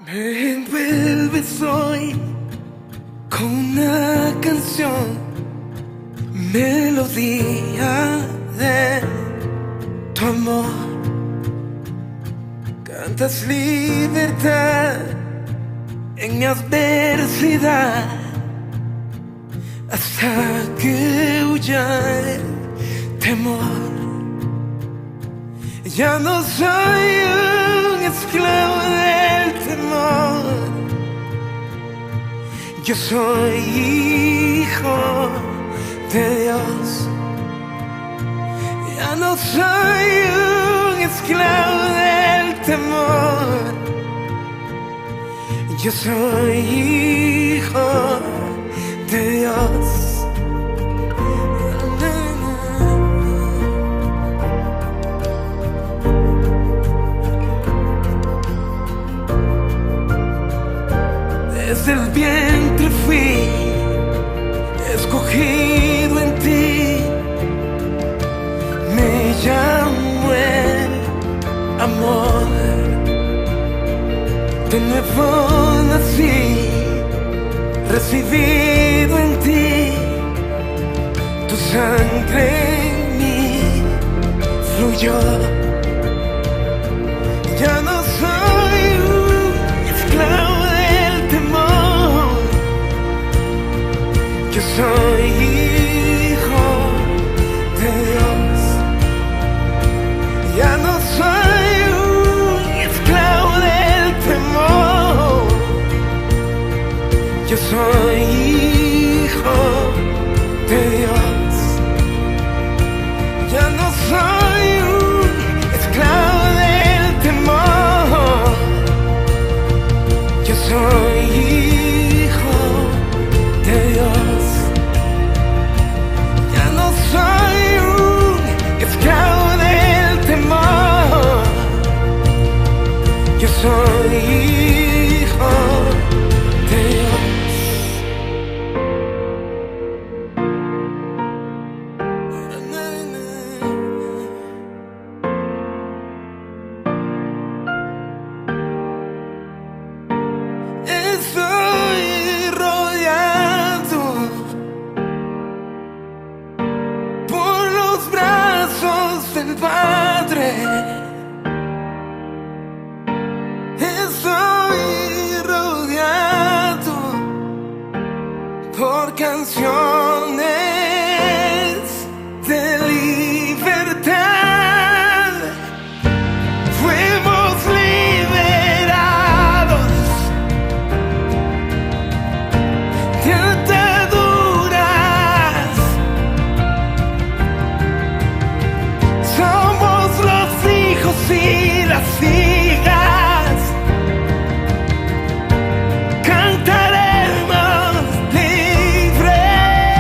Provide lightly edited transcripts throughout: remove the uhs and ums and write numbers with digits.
Me envuelves hoy con una canción, melodía de tu amor. Cantas libertad en mi adversidad, hasta que huya el temor. Ya no soy un esclavo del temor, yo soy hijo de Dios. Ya no soy un esclavo del temor, yo soy hijo de Dios. Desde el vientre fui escogido en ti, me llamo el amor. De nuevo nací, recibido en ti, tu sangre en mí fluyó. Ya no soy un esclavo del temor, yo soy hijo de Dios. Ya no soy un esclavo del temor, yo soy hijo de Dios. Ya no soy un esclavo del temor, yo soy hijo de Dios. Ya no soy un esclavo del temor, yo soy hijo de Dios. Estoy rodeado por los brazos del Padre. Estoy rodeado por canciones de libertad. Fuimos liberados de ataduras. Somos los hijos y las hijas. Cantaremos libres.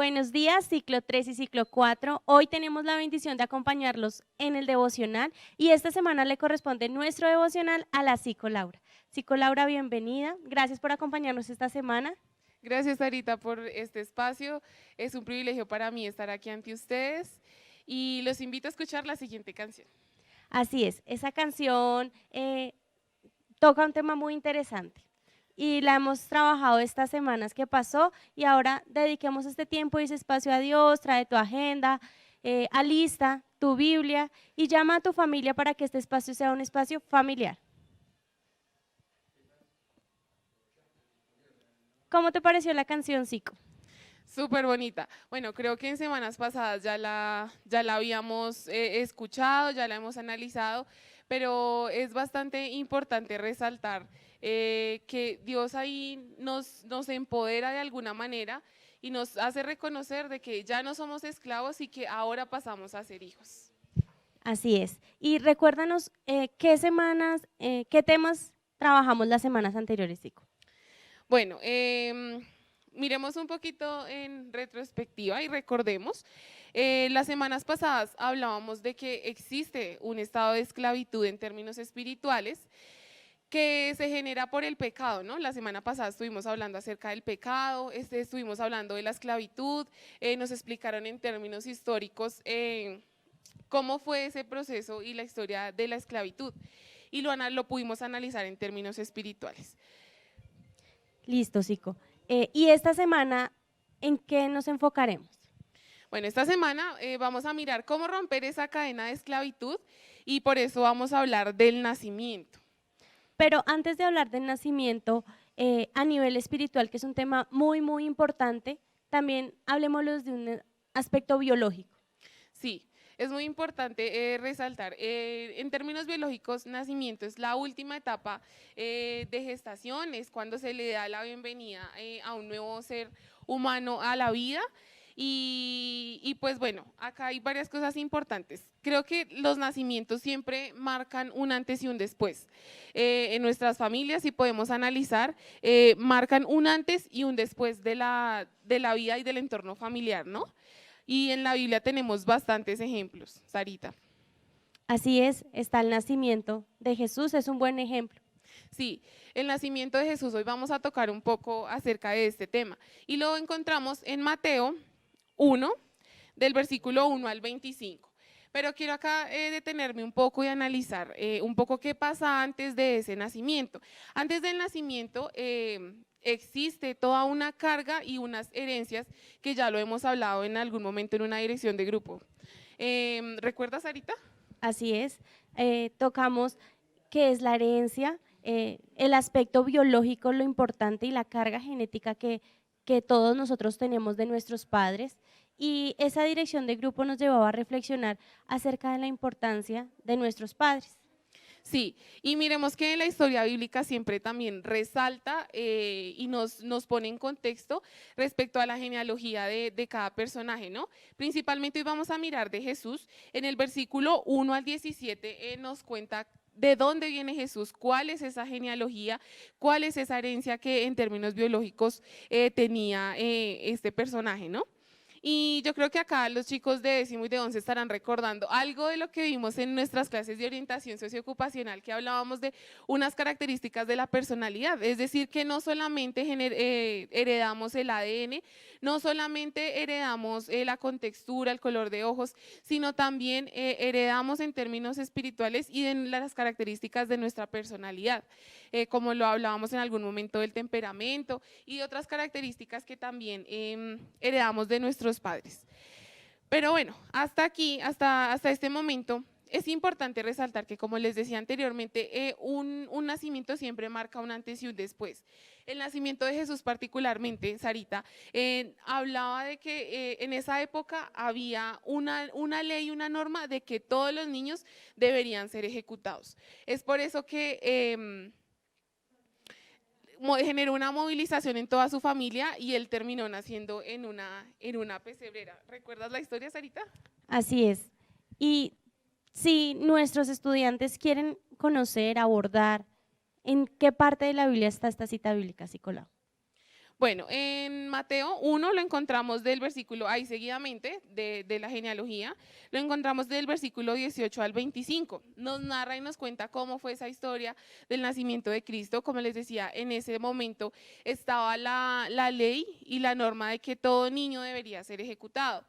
Buenos días, ciclo 3 y ciclo 4. Hoy tenemos la bendición de acompañarlos en el devocional y esta semana le corresponde nuestro devocional a la Psico Laura. Psico Laura, bienvenida. Gracias por acompañarnos esta semana. Gracias, Sarita, por este espacio. Es un privilegio para mí estar aquí ante ustedes y los invito a escuchar la siguiente canción. Así es, esa canción toca un tema muy interesante y la hemos trabajado estas semanas que pasó y ahora dediquemos este tiempo y ese espacio a Dios, trae tu agenda, alista tu Biblia y llama a tu familia para que este espacio sea un espacio familiar. ¿Cómo te pareció la canción, Zico? Súper bonita. Bueno, creo que en semanas pasadas ya la habíamos escuchado, ya la hemos analizado, pero es bastante importante resaltar que Dios ahí nos empodera de alguna manera y nos hace reconocer de que ya no somos esclavos y que ahora pasamos a ser hijos. Así es. Y recuérdanos qué semanas, qué temas trabajamos las semanas anteriores, Zico. Bueno, miremos un poquito en retrospectiva y recordemos, las semanas pasadas hablábamos de que existe un estado de esclavitud en términos espirituales que se genera por el pecado, ¿no? La semana pasada estuvimos hablando acerca del pecado, estuvimos hablando de la esclavitud, nos explicaron en términos históricos cómo fue ese proceso y la historia de la esclavitud y lo pudimos analizar en términos espirituales. Listo, Zico. Y esta semana, ¿en qué nos enfocaremos? Bueno, esta semana vamos a mirar cómo romper esa cadena de esclavitud y por eso vamos a hablar del nacimiento. Pero antes de hablar del nacimiento, a nivel espiritual, que es un tema muy, muy importante, también hablemoslo de un aspecto biológico. Sí, es muy importante resaltar, en términos biológicos, nacimiento es la última etapa de gestación, es cuando se le da la bienvenida a un nuevo ser humano a la vida. Y pues bueno, acá hay varias cosas importantes. Creo que los nacimientos siempre marcan un antes y un después. En nuestras familias, si podemos analizar, marcan un antes y un después de la vida y del entorno familiar, ¿no? Y en la Biblia tenemos bastantes ejemplos, Sarita. Así es, está el nacimiento de Jesús, es un buen ejemplo. Sí, el nacimiento de Jesús, hoy vamos a tocar un poco acerca de este tema. Y lo encontramos en Mateo 1, del versículo 1 al 25. Pero quiero acá detenerme un poco y analizar un poco qué pasa antes de ese nacimiento. Antes del nacimiento existe toda una carga y unas herencias que ya lo hemos hablado en algún momento en una dirección de grupo. ¿Recuerdas, Sarita? Así es, tocamos qué es la herencia, el aspecto biológico, lo importante y la carga genética que todos nosotros tenemos de nuestros padres. Y esa dirección de grupo nos llevaba a reflexionar acerca de la importancia de nuestros padres. Sí, y miremos que en la historia bíblica siempre también resalta y nos pone en contexto respecto a la genealogía de cada personaje, ¿no? Principalmente hoy vamos a mirar de Jesús. En el versículo 1 al 17 nos cuenta de dónde viene Jesús, cuál es esa genealogía, cuál es esa herencia que en términos biológicos tenía este personaje, ¿no? Y yo creo que acá los chicos de décimo y de 11 estarán recordando algo de lo que vimos en nuestras clases de orientación socioocupacional, que hablábamos de unas características de la personalidad, es decir, que no solamente heredamos el ADN, no solamente heredamos la contextura, el color de ojos, sino también heredamos en términos espirituales y en las características de nuestra personalidad, como lo hablábamos en algún momento del temperamento y otras características que también heredamos de nuestros padres. Pero bueno, hasta aquí, hasta este momento, es importante resaltar que, como les decía anteriormente, un nacimiento siempre marca un antes y un después. El nacimiento de Jesús particularmente, Sarita, hablaba de que en esa época había una ley, una norma de que todos los niños deberían ser ejecutados. Es por eso que generó una movilización en toda su familia y él terminó naciendo en una pesebrera. ¿Recuerdas la historia, Sarita? Así es. Y si nuestros estudiantes quieren conocer, abordar, ¿en qué parte de la Biblia está esta cita bíblica, Psicolao? Bueno, en Mateo 1 lo encontramos del versículo, ahí seguidamente, de la genealogía, lo encontramos del versículo 18 al 25. Nos narra y nos cuenta cómo fue esa historia del nacimiento de Cristo. Como les decía, en ese momento estaba la ley y la norma de que todo niño debería ser ejecutado.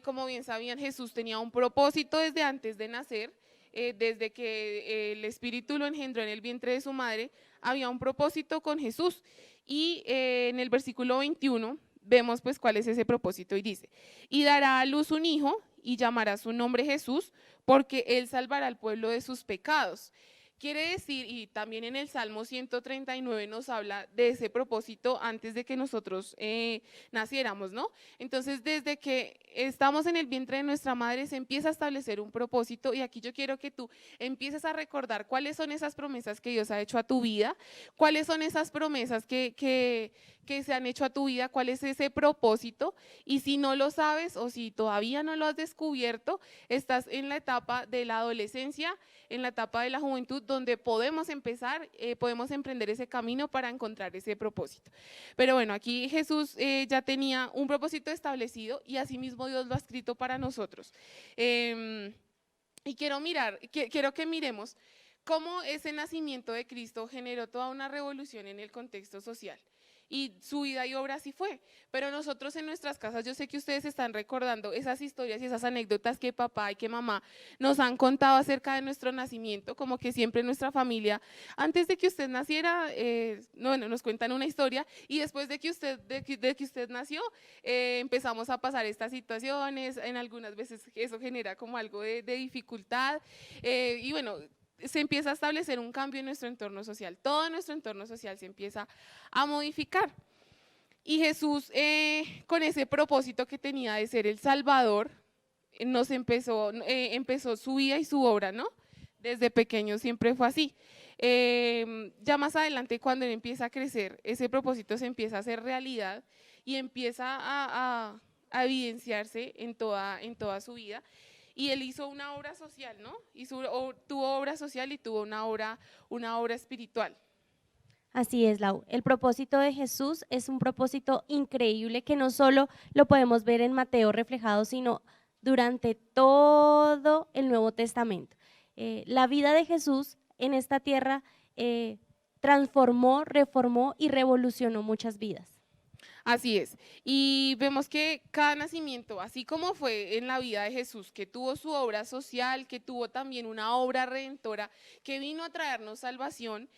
Como bien sabían, Jesús tenía un propósito desde antes de nacer, desde que el Espíritu lo engendró en el vientre de su madre, había un propósito con Jesús. Y en el versículo 21 vemos pues cuál es ese propósito y dice, y dará a luz un hijo y llamará su nombre Jesús, porque él salvará al pueblo de sus pecados. Quiere decir, y también en el Salmo 139 nos habla de ese propósito antes de que nosotros naciéramos, ¿no? Entonces, desde que estamos en el vientre de nuestra madre, se empieza a establecer un propósito, y aquí yo quiero que tú empieces a recordar cuáles son esas promesas que Dios ha hecho a tu vida, cuáles son esas promesas que se han hecho a tu vida, cuál es ese propósito, y si no lo sabes o si todavía no lo has descubierto, estás en la etapa de la adolescencia, en la etapa de la juventud, donde podemos empezar, podemos emprender ese camino para encontrar ese propósito. Pero bueno, aquí Jesús ya tenía un propósito establecido y asimismo Dios lo ha escrito para nosotros. Y quiero que miremos cómo ese nacimiento de Cristo generó toda una revolución en el contexto social. Y su vida y obra así fue, pero nosotros en nuestras casas, yo sé que ustedes están recordando esas historias y esas anécdotas que papá y que mamá nos han contado acerca de nuestro nacimiento, como que siempre nuestra familia, antes de que usted naciera, nos cuentan una historia, y después de que usted nació, empezamos a pasar estas situaciones, en algunas veces eso genera como algo de dificultad, y bueno, se empieza a establecer un cambio en nuestro entorno social, todo nuestro entorno social se empieza a modificar. Y Jesús, con ese propósito que tenía de ser el Salvador, empezó su vida y su obra, ¿no? Desde pequeño siempre fue así. Ya más adelante, cuando él empieza a crecer, ese propósito se empieza a hacer realidad y empieza a evidenciarse en toda su vida. Y él hizo una obra social, ¿no? Tuvo obra social y tuvo una obra espiritual. Así es, Lau. El propósito de Jesús es un propósito increíble que no solo lo podemos ver en Mateo reflejado, sino durante todo el Nuevo Testamento. La vida de Jesús en esta tierra transformó, reformó y revolucionó muchas vidas. Así es. Y vemos que cada nacimiento, así como fue en la vida de Jesús, que tuvo su obra social, que tuvo también una obra redentora, que vino a traernos salvación,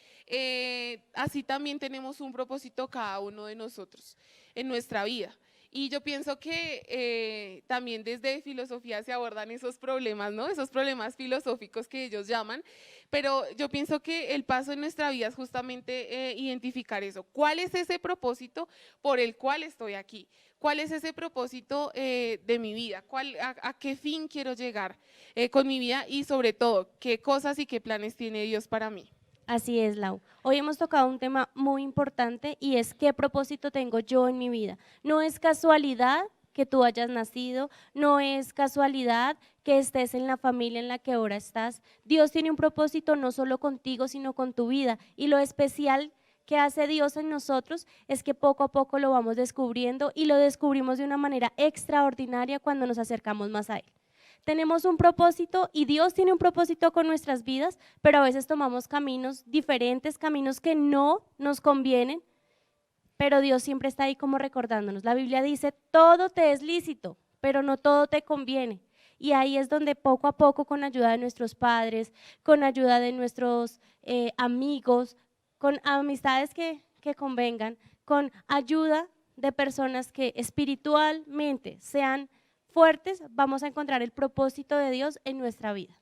así también tenemos un propósito cada uno de nosotros en nuestra vida. Y yo pienso que también desde filosofía se abordan esos problemas, ¿no? Esos problemas filosóficos que ellos llaman, pero yo pienso que el paso en nuestra vida es justamente identificar eso. ¿Cuál es ese propósito por el cual estoy aquí? ¿Cuál es ese propósito de mi vida? ¿A qué fin quiero llegar con mi vida? Y sobre todo, ¿qué cosas y qué planes tiene Dios para mí? Así es, Lau. Hoy hemos tocado un tema muy importante y es qué propósito tengo yo en mi vida. No es casualidad que tú hayas nacido, no es casualidad que estés en la familia en la que ahora estás. Dios tiene un propósito no solo contigo, sino con tu vida. Y lo especial que hace Dios en nosotros es que poco a poco lo vamos descubriendo y lo descubrimos de una manera extraordinaria cuando nos acercamos más a Él. Tenemos un propósito y Dios tiene un propósito con nuestras vidas, pero a veces tomamos caminos diferentes, caminos que no nos convienen, pero Dios siempre está ahí como recordándonos. La Biblia dice, todo te es lícito, pero no todo te conviene. Y ahí es donde poco a poco, con ayuda de nuestros padres, con ayuda de nuestros amigos, con amistades que convengan, con ayuda de personas que espiritualmente sean fuertes, vamos a encontrar el propósito de Dios en nuestra vida.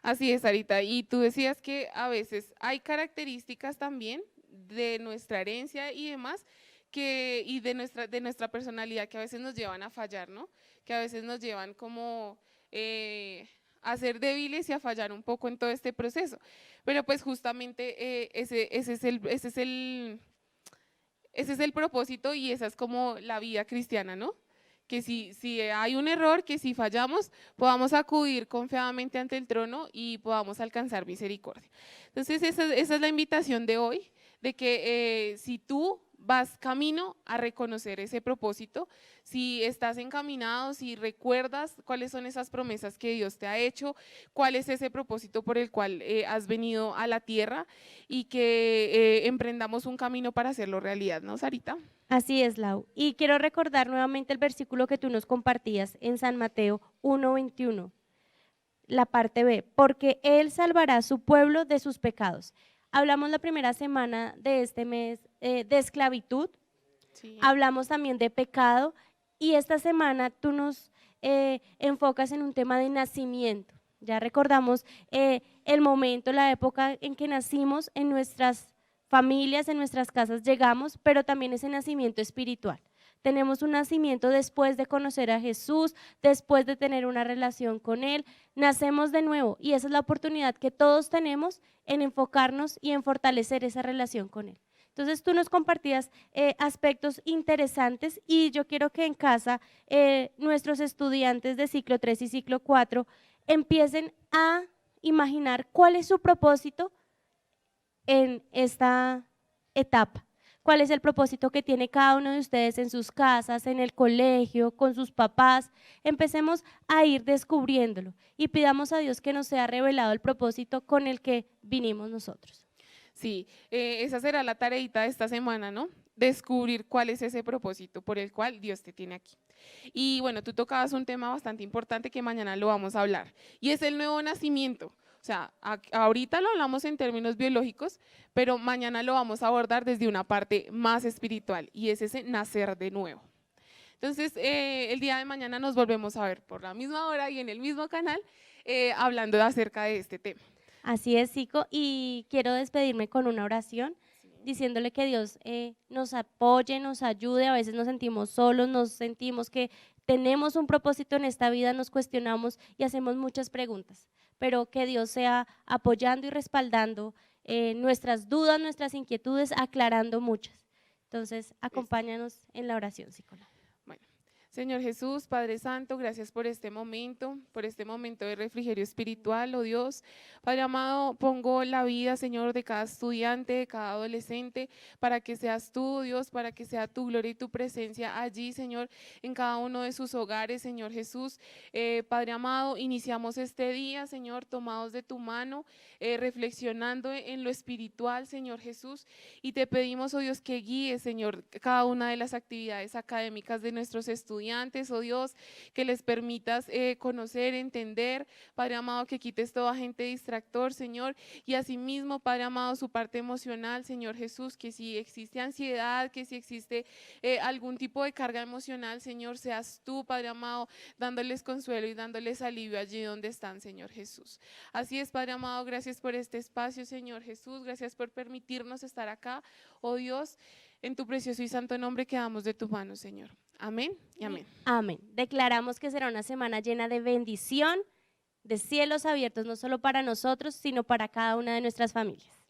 Así es, Sarita. Y tú decías que a veces hay características también de nuestra herencia y demás, y de nuestra personalidad que a veces nos llevan a fallar, ¿no? Que a veces nos llevan como a ser débiles y a fallar un poco en todo este proceso. Pero pues justamente ese es el propósito y esa es como la vida cristiana, ¿no? Que si hay un error, que si fallamos, podamos acudir confiadamente ante el trono y podamos alcanzar misericordia. Entonces, esa es la invitación de hoy, de que si tú vas camino a reconocer ese propósito, si estás encaminado, si recuerdas cuáles son esas promesas que Dios te ha hecho, cuál es ese propósito por el cual has venido a la tierra y que emprendamos un camino para hacerlo realidad, ¿no, Sarita? Así es, Lau. Y quiero recordar nuevamente el versículo que tú nos compartías en San Mateo 1:21, la parte B, porque Él salvará a su pueblo de sus pecados. Hablamos la primera semana de este mes de esclavitud, Sí. hablamos también de pecado y esta semana tú nos enfocas en un tema de nacimiento. Ya recordamos el momento, la época en que nacimos en nuestras familias, en nuestras casas llegamos, pero también ese nacimiento espiritual. Tenemos un nacimiento después de conocer a Jesús, después de tener una relación con Él, nacemos de nuevo y esa es la oportunidad que todos tenemos en enfocarnos y en fortalecer esa relación con Él. Entonces tú nos compartías aspectos interesantes y yo quiero que en casa nuestros estudiantes de ciclo 3 y ciclo 4 empiecen a imaginar cuál es su propósito en esta etapa. ¿Cuál es el propósito que tiene cada uno de ustedes en sus casas, en el colegio, con sus papás? Empecemos a ir descubriéndolo y pidamos a Dios que nos sea revelado el propósito con el que vinimos nosotros. Sí, esa será la tareita de esta semana, ¿no? Descubrir cuál es ese propósito por el cual Dios te tiene aquí. Y bueno, tú tocabas un tema bastante importante que mañana lo vamos a hablar y es el nuevo nacimiento. O sea, ahorita lo hablamos en términos biológicos, pero mañana lo vamos a abordar desde una parte más espiritual y es ese nacer de nuevo. Entonces, el día de mañana nos volvemos a ver por la misma hora y en el mismo canal hablando acerca de este tema. Así es, Zico, y quiero despedirme con una oración, diciéndole que Dios nos apoye, nos ayude. A veces nos sentimos solos, nos sentimos que tenemos un propósito en esta vida, nos cuestionamos y hacemos muchas preguntas, pero que Dios sea apoyando y respaldando nuestras dudas, nuestras inquietudes, aclarando muchas. Entonces, acompáñanos en la oración, psicóloga. Bueno, Señor Jesús, Padre Santo, gracias por este momento de refrigerio espiritual, oh Dios. Padre amado, pongo la vida, Señor, de cada estudiante, de cada adolescente, para que seas tú, Dios, para que sea tu gloria y tu presencia allí, Señor, en cada uno de sus hogares, Señor Jesús. Padre amado, iniciamos este día, Señor, tomados de tu mano, reflexionando en lo espiritual, Señor Jesús, y te pedimos, oh Dios, que guíes, Señor, cada una de las actividades académicas de nuestros estudiantes, oh Dios, que les permitas conocer, entender, Padre amado, que quites todo agente distractor, Señor, y asimismo, Padre amado, su parte emocional, Señor Jesús, que si existe ansiedad, que si existe algún tipo de carga emocional, Señor, seas tú, Padre amado, dándoles consuelo y dándoles alivio allí donde están, Señor Jesús. Así es, Padre amado, gracias por este espacio, Señor Jesús, gracias por permitirnos estar acá, oh Dios, en tu precioso y santo nombre quedamos de tu mano, Señor. Amén y amén. Amén. Declaramos que será una semana llena de bendición, de cielos abiertos, no solo para nosotros, sino para cada una de nuestras familias.